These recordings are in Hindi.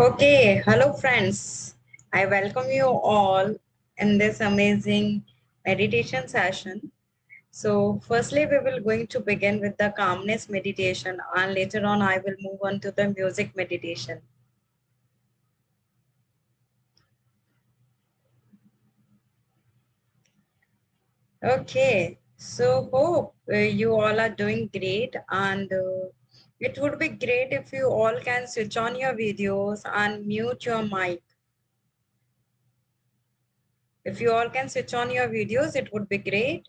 Okay, hello friends. I welcome you all in this amazing meditation session. So, firstly, we will going to begin with the calmness meditation, and later on, I will move on to the music meditation. Okay, so hope you all are doing great, and it would be great if you all can switch on your videos and mute your mic. If you all can switch on your videos, it would be great.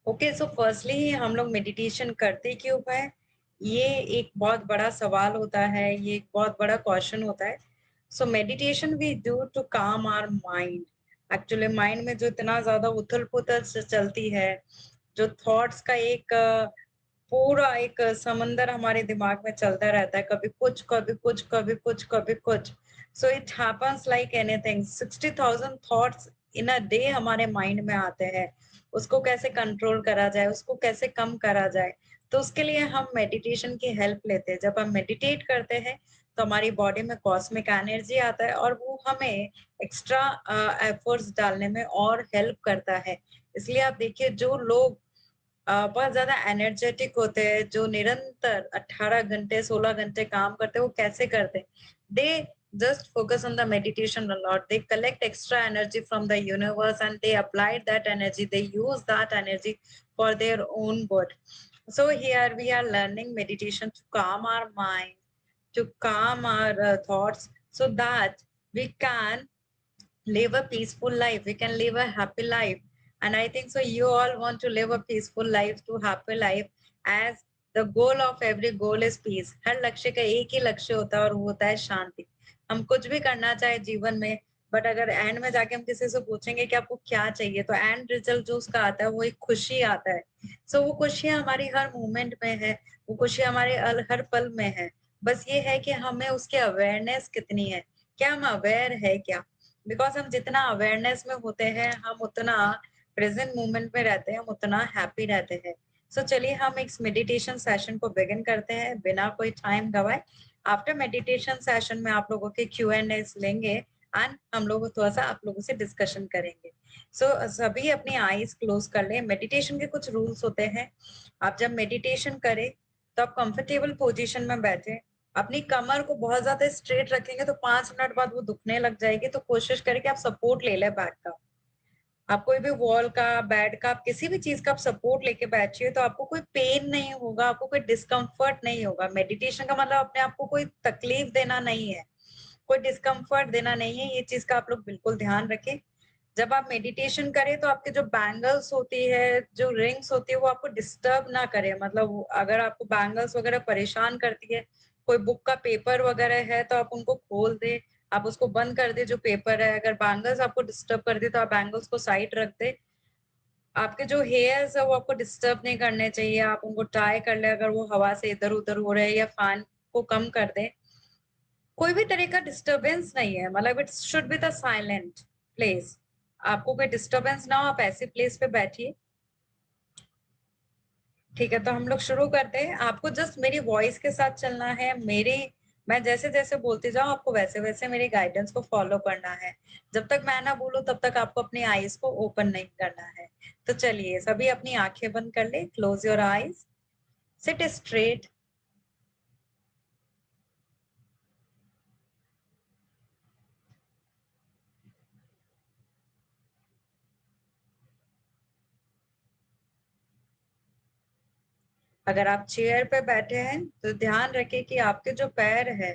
Okay so firstly हम लोग मेडिटेशन करते क्यों है, ये एक बहुत बड़ा सवाल होता है, ये एक बहुत बड़ा क्वेश्चन होता है. So meditation we do to calm our mind. Actually mind में जो इतना ज्यादा उथल पुथल से चलती है, जो थॉट्स का एक पूरा एक समंदर हमारे दिमाग में चलता रहता है, कभी कुछ कभी कुछ कभी कुछ कभी कुछ. So it happens like anything. 60,000 thoughts in a day हमारे माइंड में आते हैं. उसको कैसे कंट्रोल करा जाए, उसको कैसे कम करा जाए, तो उसके लिए हम मेडिटेशन की हेल्प लेते हैं. जब हम मेडिटेट करते हैं तो हमारी बॉडी में कॉस्मिक एनर्जी आता है और वो हमें एक्स्ट्रा एफर्ट्स डालने में और हेल्प करता है. इसलिए आप देखिए, जो लोग बहुत ज़्यादा एनर्जेटिक होते हैं, जो निरंतर 18 घंटे, 16 घंटे काम करते हैं, वो कैसे करते हैं? They just focus on the meditation a lot. They collect extra energy from the universe and they apply that energy. They use that energy for their own good. So here we are learning meditation to calm our mind, to calm our thoughts, so that we can live a peaceful life, we can live a happy life. And I think so you all want to live a peaceful life, to happy life, as the goal of every goal is peace. हर लक्ष्य का एक ही लक्ष्य होता है और वो होता है शांति. हम कुछ भी करना चाहे जीवन में, बट अगर एंड में जाके हम किसी से पूछेंगे कि आपको क्या चाहिए, तो एंड रिजल्ट जो उसका आता है वो एक खुशी आता है. सो वो खुशियां हमारी हर मोमेंट में है, वो खुशी हमारे हर पल में है. बस ये है कि हमें उसकी अवेयरनेस कितनी है, क्या हम अवेयर है क्या. बिकॉज हम जितना अवेयरनेस में होते हैं, हम उतना प्रेजेंट मोमेंट में रहते हैं, हम उतना हैप्पी रहते हैं. सो चलिए हम इस मेडिटेशन सेशन को बिगिन करते हैं बिना कोई टाइम गवाए. आफ्टर मेडिटेशन सेशन में आप लोगों के Q&A लेंगे एंड हम लोग थोड़ा सा आप लोगों से डिस्कशन करेंगे. सो सभी अपनी आईज क्लोज कर लें. मेडिटेशन के कुछ रूल्स होते हैं. आप जब मेडिटेशन करें तो आप कंफर्टेबल पोजीशन में बैठे. अपनी कमर को बहुत ज्यादा स्ट्रेट रखेंगे तो 5 मिनट बाद वो दुखने लग जाएगी, तो कोशिश करें कि आप सपोर्ट ले लें बैक का. आप कोई भी वॉल का, बेड का, आप किसी भी चीज का आप सपोर्ट लेके बैठिए, तो आपको कोई पेन नहीं होगा, आपको कोई डिस्कम्फर्ट नहीं होगा. मेडिटेशन का मतलब अपने आप को कोई तकलीफ देना नहीं है, कोई डिस्कम्फर्ट देना नहीं है. ये चीज का आप लोग बिल्कुल ध्यान रखें. जब आप मेडिटेशन करें तो आपके जो बैंगल्स होती है, जो रिंग्स होती है, वो आपको डिस्टर्ब ना करे. मतलब अगर आपको बैंगल्स वगैरह परेशान करती है, कोई बुक का पेपर वगैरह है, तो आप उनको खोल दे, आप उसको बंद कर दे जो पेपर है. अगर बैंगल्स आपको डिस्टर्ब कर दे तो आप बैंगल्स को साइड रख दे. आपके जो हेयर्स है वो आपको डिस्टर्ब नहीं करने चाहिए, आप उनको टाई कर ले अगर वो हवा से इधर उधर हो रहे हैं, या फैन को कम कर दे. कोई भी तरह का डिस्टरबेंस नहीं है, मतलब it should be the silent place. आपको कोई डिस्टरबेंस ना हो, आप ऐसे प्लेस पे बैठिए. ठीक है, तो हम लोग शुरू करते हैं. आपको जस्ट मेरी वॉइस के साथ चलना है. मैं जैसे जैसे बोलती जाऊं, आपको वैसे वैसे मेरी गाइडेंस को फॉलो करना है. जब तक मैं ना बोलूं तब तक आपको अपनी आईज को ओपन नहीं करना है. तो चलिए सभी अपनी आंखें बंद कर ले. Close your eyes, seat straight. अगर आप चेयर पे बैठे हैं तो ध्यान रखें कि आपके जो पैर है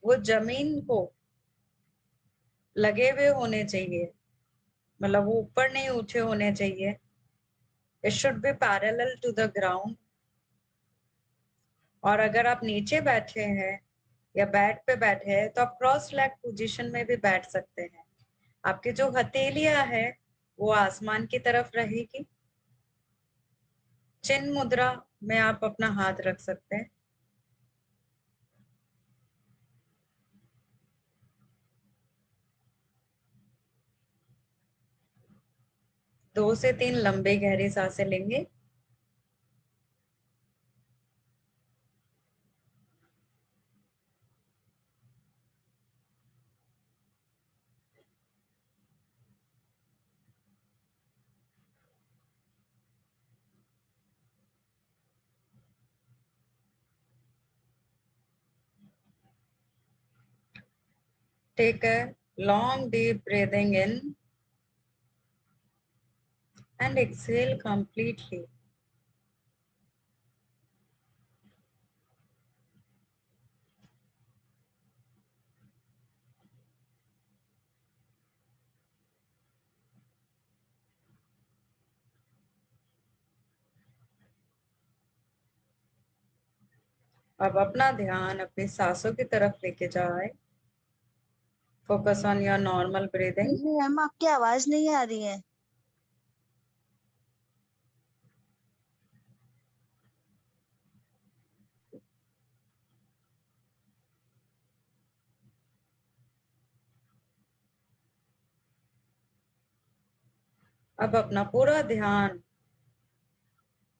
वो जमीन को लगे हुए होने चाहिए, मतलब वो ऊपर नहीं उठे होने चाहिए. It should be parallel to the ground. और अगर आप नीचे बैठे हैं या बेड पे बैठे हैं तो आप क्रॉस लेग पोजीशन में भी बैठ सकते हैं. आपकी जो हथेलियां है वो आसमान की तरफ रहेगी. चिन्ह मुद्रा में आप अपना हाथ रख सकते हैं. 2 से 3 लंबे गहरे सांसें लेंगे। Take a long deep breathing in and exhale completely. अब अपना ध्यान अपनी सांसों की तरफ लेके जाए। Focus on your normal breathing. नहीं मैम, आपकी आवाज नहीं आ रही है। अब अपना पूरा ध्यान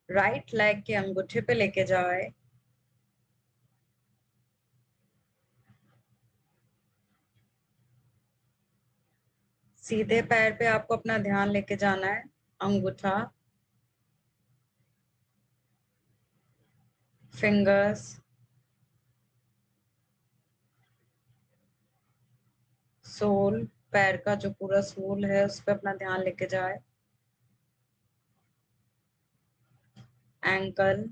राइट लेग के अंगूठे पे लेके जाए। सीधे पैर पे आपको अपना ध्यान लेके जाना है। अंगूठा, फिंगर्स, सोल, पैर का जो पूरा सोल है उस पे अपना ध्यान लेके जाए। एंकल,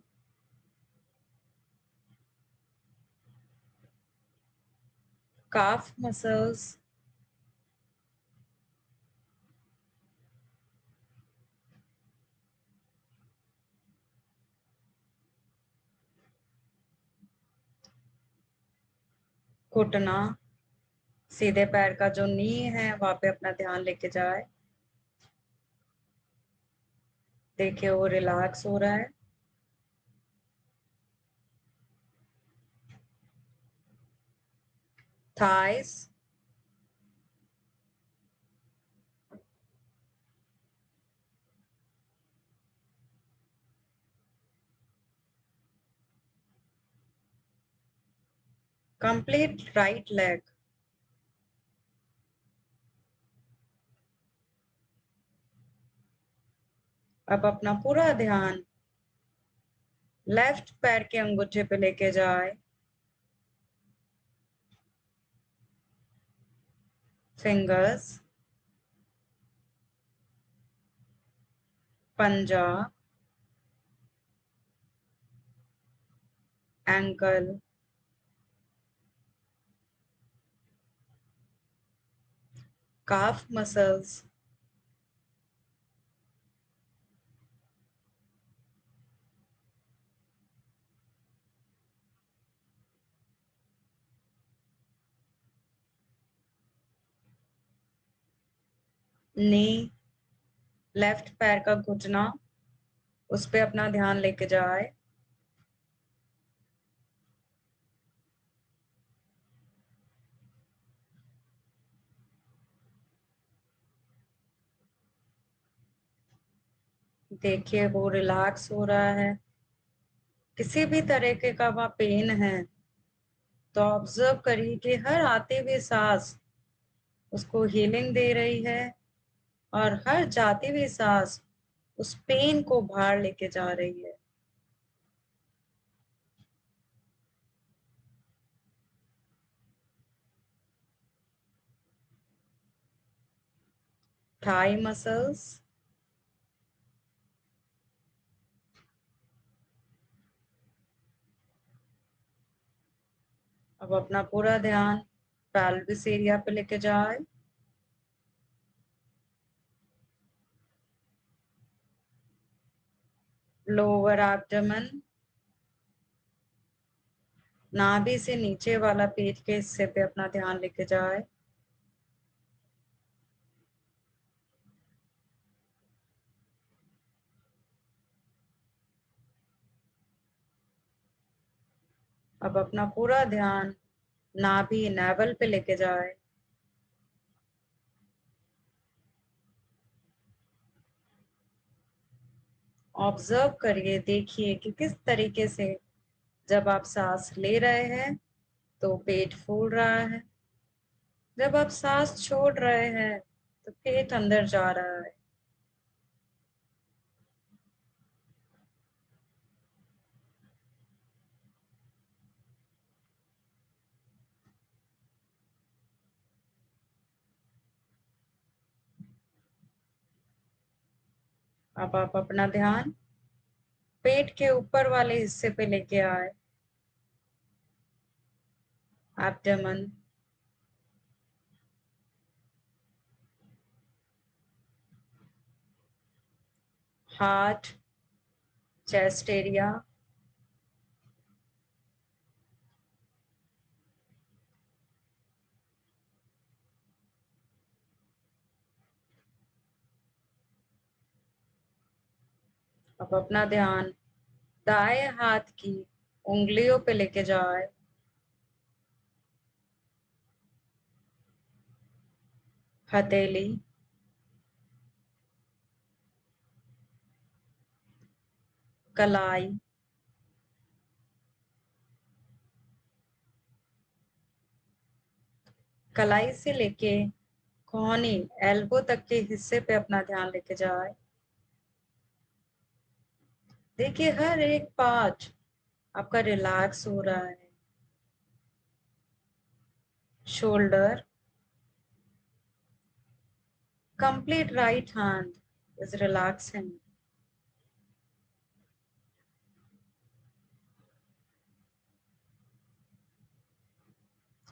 काफ मसल्स, घुटना, सीधे पैर का जो नी है वहां पे अपना ध्यान लेके जाए। देखिए वो रिलैक्स हो रहा है। Thighs, complete right leg. अब अपना पूरा ध्यान लेफ्ट पैर के अंगूठे पे लेके जाए। फिंगर्स, पंजा, एंकल, काफ मसल्स, नी, लेफ्ट पैर का घुटना, उस पे अपना ध्यान लेके जाए। देखिए वो रिलैक्स हो रहा है। किसी भी तरीके का वहाँ पेन है तो ऑब्जर्व करिए कि हर आते हुए सांस उसको हीलिंग दे रही है और हर जाती हुई सांस उस पेन को बाहर लेके जा रही है। थाई मसल्स, अब अपना पूरा ध्यान पेल्विस एरिया पे लेके जाए। लोअर एब्डोमेन, नाभि से नीचे वाला पेट के हिस्से पे अपना ध्यान लेके जाए। अब अपना पूरा ध्यान नाभि नेवल पे लेके जाए। ऑब्जर्व करिए, देखिए कि किस तरीके से जब आप सांस ले रहे हैं तो पेट फूल रहा है, जब आप सांस छोड़ रहे हैं तो पेट अंदर जा रहा है। अब आप अपना ध्यान पेट के ऊपर वाले हिस्से पे लेके आए, एब्डोमेन, हार्ट, चेस्ट एरिया, अब अपना ध्यान दाएं हाथ की उंगलियों पे लेके जाए, हथेली, कलाई, कलाई से लेके कोहनी, एल्बो तक के हिस्से पे अपना ध्यान लेके जाए। देखिए हर एक पार्ट आपका रिलैक्स हो रहा है। Shoulder, complete right hand is relaxing.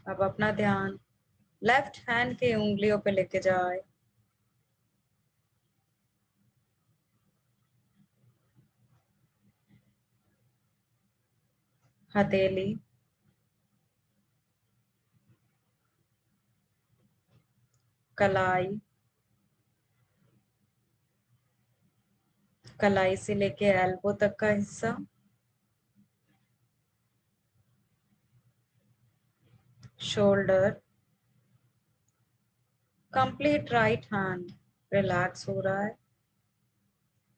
अब अपना ध्यान लेफ्ट हैंड के उंगलियों पे लेके जाए, हथेली, कलाई, कलाई से लेके एल्बो तक का हिस्सा, shoulder, complete right hand relax हो रहा है,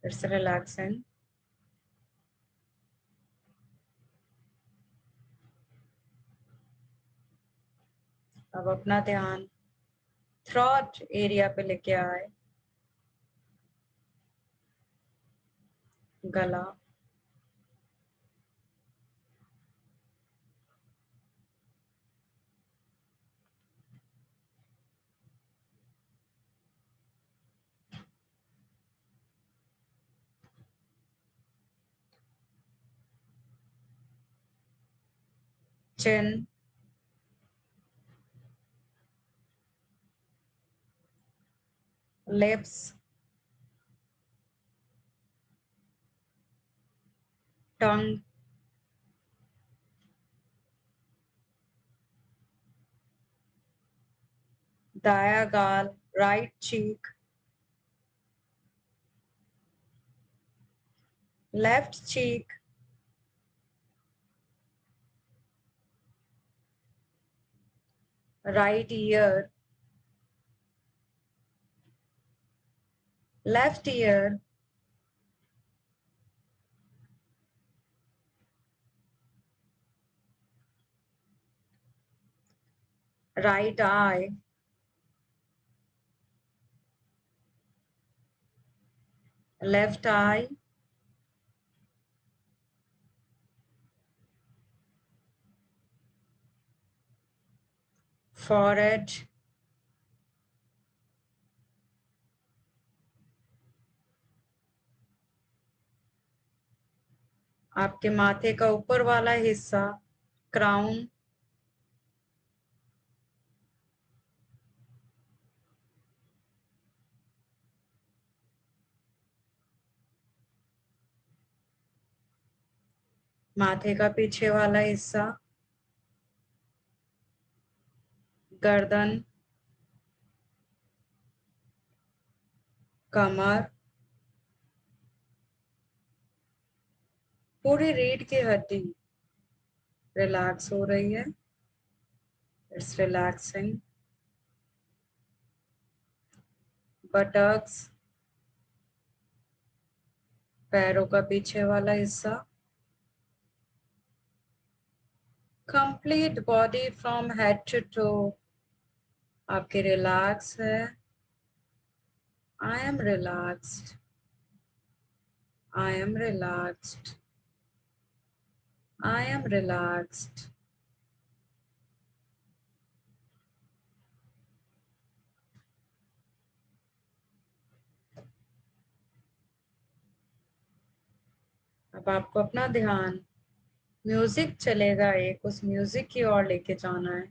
इट्स रिलैक्सिंग। अब अपना ध्यान थ्रॉट एरिया पे लेके आए, गला, चिन, लिप्स, टंग, दाया गाल, right cheek, left cheek, right ear, left ear, right eye, left eye, forehead, आपके माथे का ऊपर वाला हिस्सा, क्राउन, माथे का पीछे वाला हिस्सा, गर्दन, कमर, पूरी रीढ़ की हड्डी रिलैक्स हो रही है, इट्स रिलैक्सिंग। बटक्स, पैरों का पीछे वाला हिस्सा, complete body from head to toe आपके रिलैक्स है। I am relaxed, I am relaxed, I am relaxed. अब आपको अपना ध्यान म्यूजिक चलेगा एक, उस म्यूजिक की ओर लेके जाना है।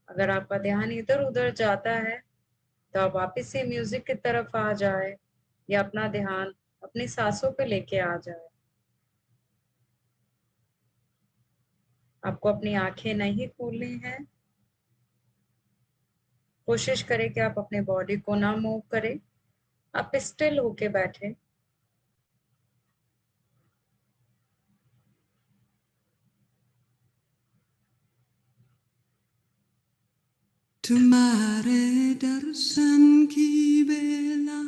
अगर आपका ध्यान इधर उधर जाता है तो आप वापस से म्यूजिक की तरफ आ जाए या अपना ध्यान अपनी सांसों पे लेके आ जाए। आपको अपनी आंखें नहीं खोलनी है। कोशिश करें कि आप अपने बॉडी को ना मूव करें, आप स्टिल होके बैठे। तुम्हारे दर्शन की बेला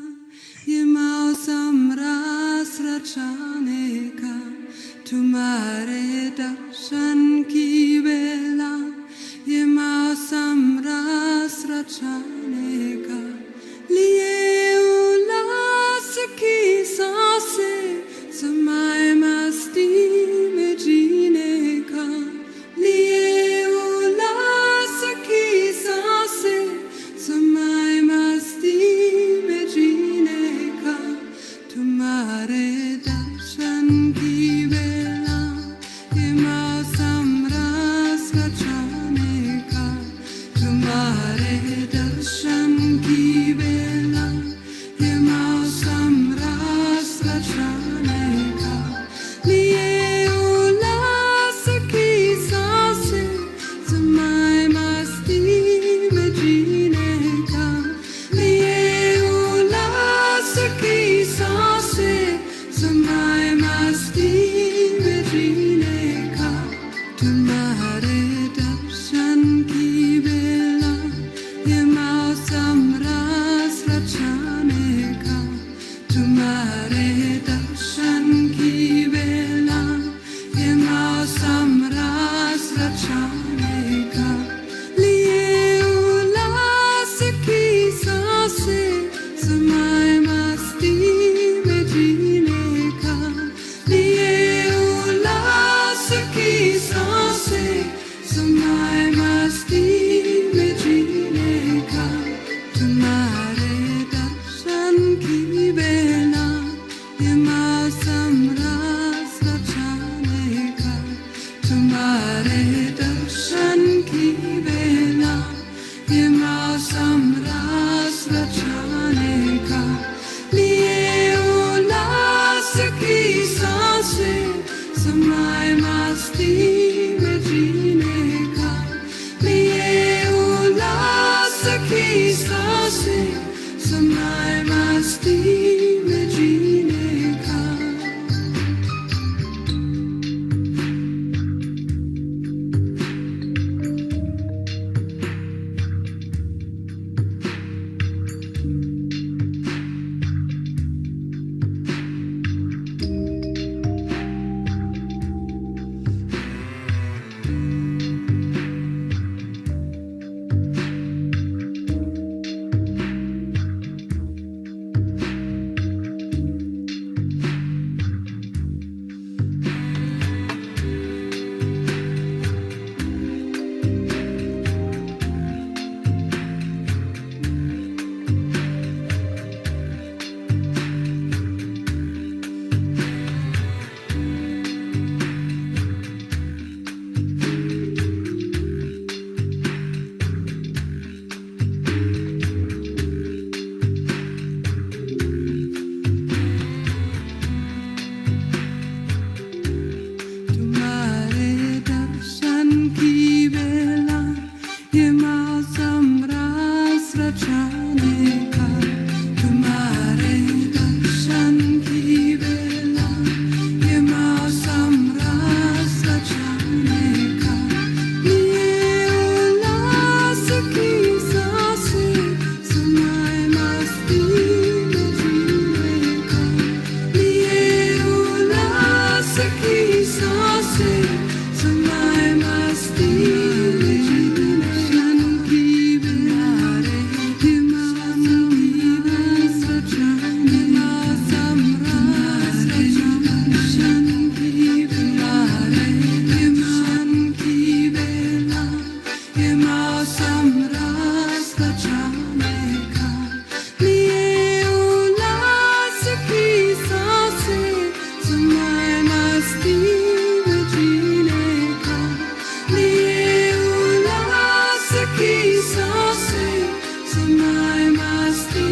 ये मौसम रास रचाने का, तुम्हारे दर्शन की बेला ये मौसम रास रचाने का, लिए उल्लास की सांसें समाए मस्ती में जीने का, लिए उल्लास की सांसें समाए मस्ती में जीने का, तुम्हारे दर्शन की बेला ये मौसम रास रचाने का, तुम्हारे दर्शन की बेला ये मौसम रास रचाने का, लिए उल्लास की सांसें समाए मस्ती में जीने का, लिए उल्लास की सांसें समाए मस्ती में जीने का, तुम्हारे दर्शन की बेला ये मौसम रास रचाने का, तुम्हारे दर्शन की बेला ये मौसम रास रचाने का, लिए उल्लास की सांसें समाए मस्ती में जीने का, लिए उल्लास की सांसें समाए मस्ती में जीने का, तुम्हारे दर्शन की बेला ये मौसम रास रचाने का, तुम्हारे दर्शन की बेला ये मौसम रास रचाने का, लिए उल्लास की सांसें समाए मस्ती में जीने का, लिए उल्लास की सांसें समाए मस्ती में जीने का। सांसें समय मस्ती में जीने का, लिए उल्लास की सांसें समय मस्ती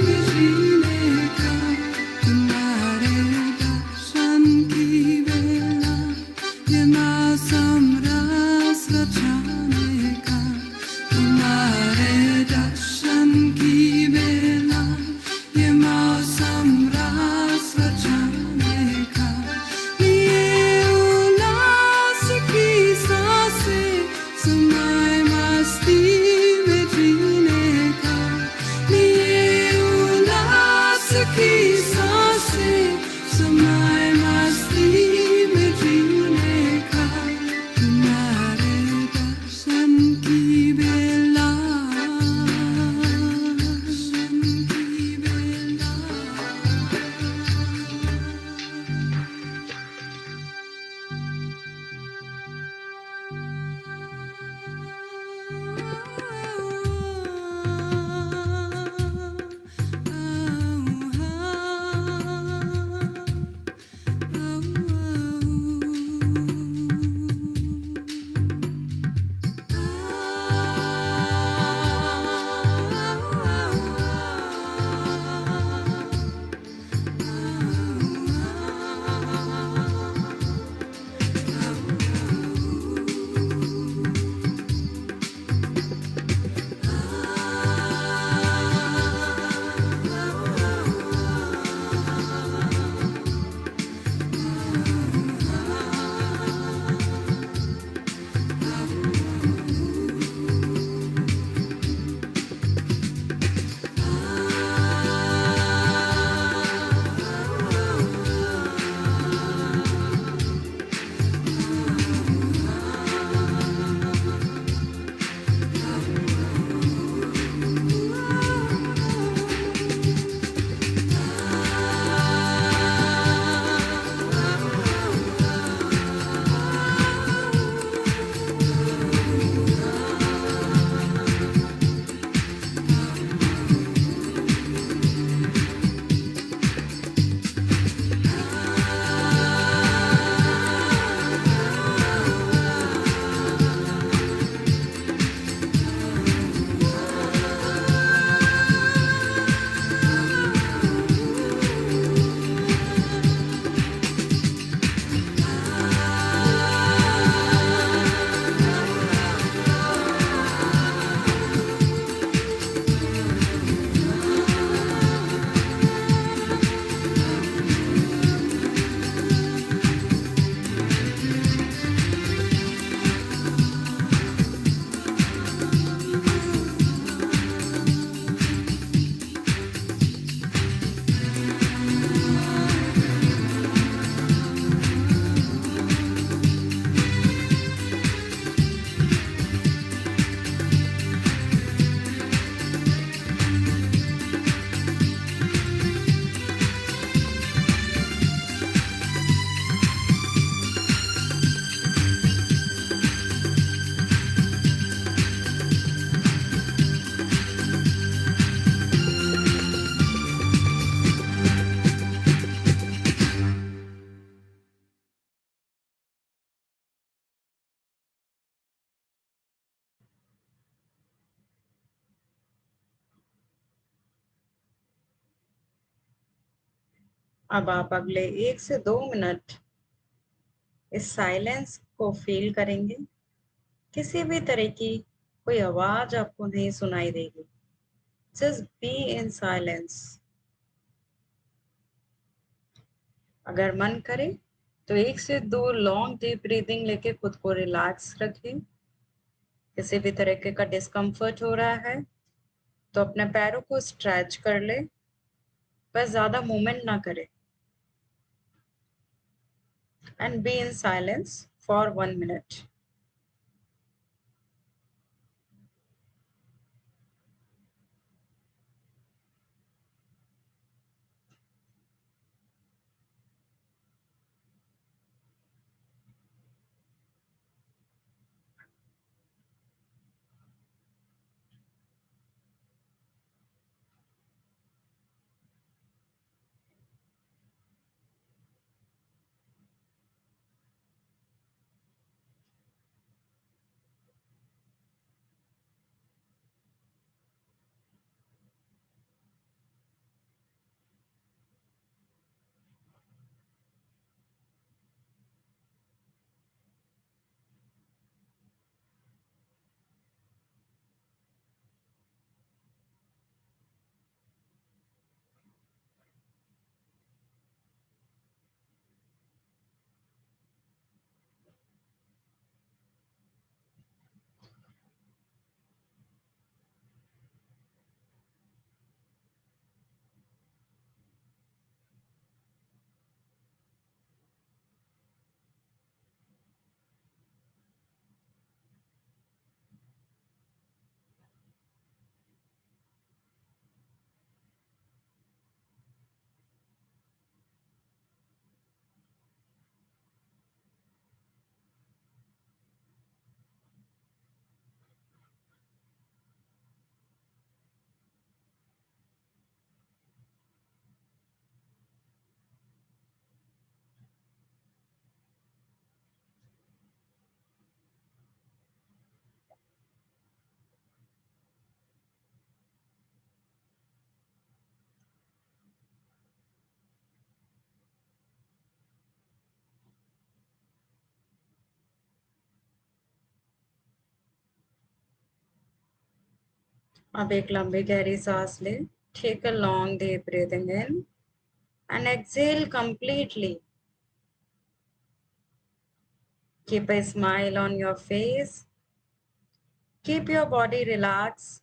में जीने का, तुम्हारे दर्शन की बेला ये मौसम रस रचाने का, तुम्हारे दर्शन की बेला ये मौसम रस रचाने का, ये उल्लास की सांसें समय मस्ती में जीने का, ये उल्लास की सांसें समय मस्ती में जीने का, तुम्हारे दर्शन की बेला, दर्शन की बेला। अब आप अगले 1 से 2 मिनट इस साइलेंस को फील करेंगे। किसी भी तरह की कोई आवाज आपको नहीं सुनाई देगी। Just be in silence. अगर मन करे तो 1 से 2 लॉन्ग डीप ब्रीदिंग लेके खुद को रिलैक्स रखें। किसी भी तरीके का डिस्कम्फर्ट हो रहा है तो अपने पैरों को स्ट्रेच कर ले, बस ज्यादा मूवमेंट ना करें। And be in silence for 1 minute. अब एक लंबी गहरी सांस ले। Take a long deep breathing in and exhale completely. Keep a smile on your face. Keep your body relax.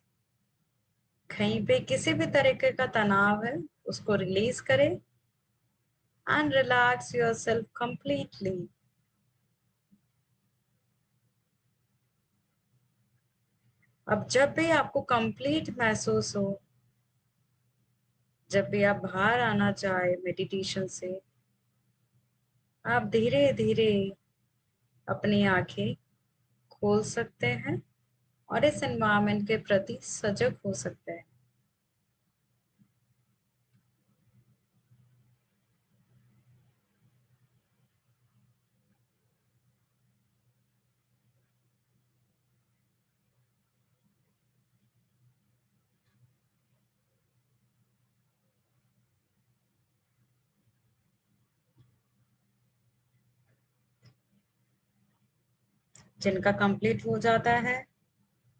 कहीं पे किसी भी तरीके का तनाव है उसको रिलीज करें एंड रिलैक्स योरसेल्फ कंप्लीटली। अब जब भी आपको कंप्लीट महसूस हो, जब भी आप बाहर आना चाहे मेडिटेशन से, आप धीरे धीरे अपनी आंखें खोल सकते हैं और इस एनवायरनमेंट के प्रति सजग हो सकते हैं। जिनका कंप्लीट हो जाता है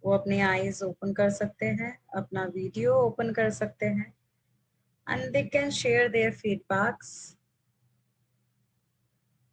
वो अपनी आईज ओपन कर सकते हैं, अपना वीडियो ओपन कर सकते हैं and they can share their feedbacks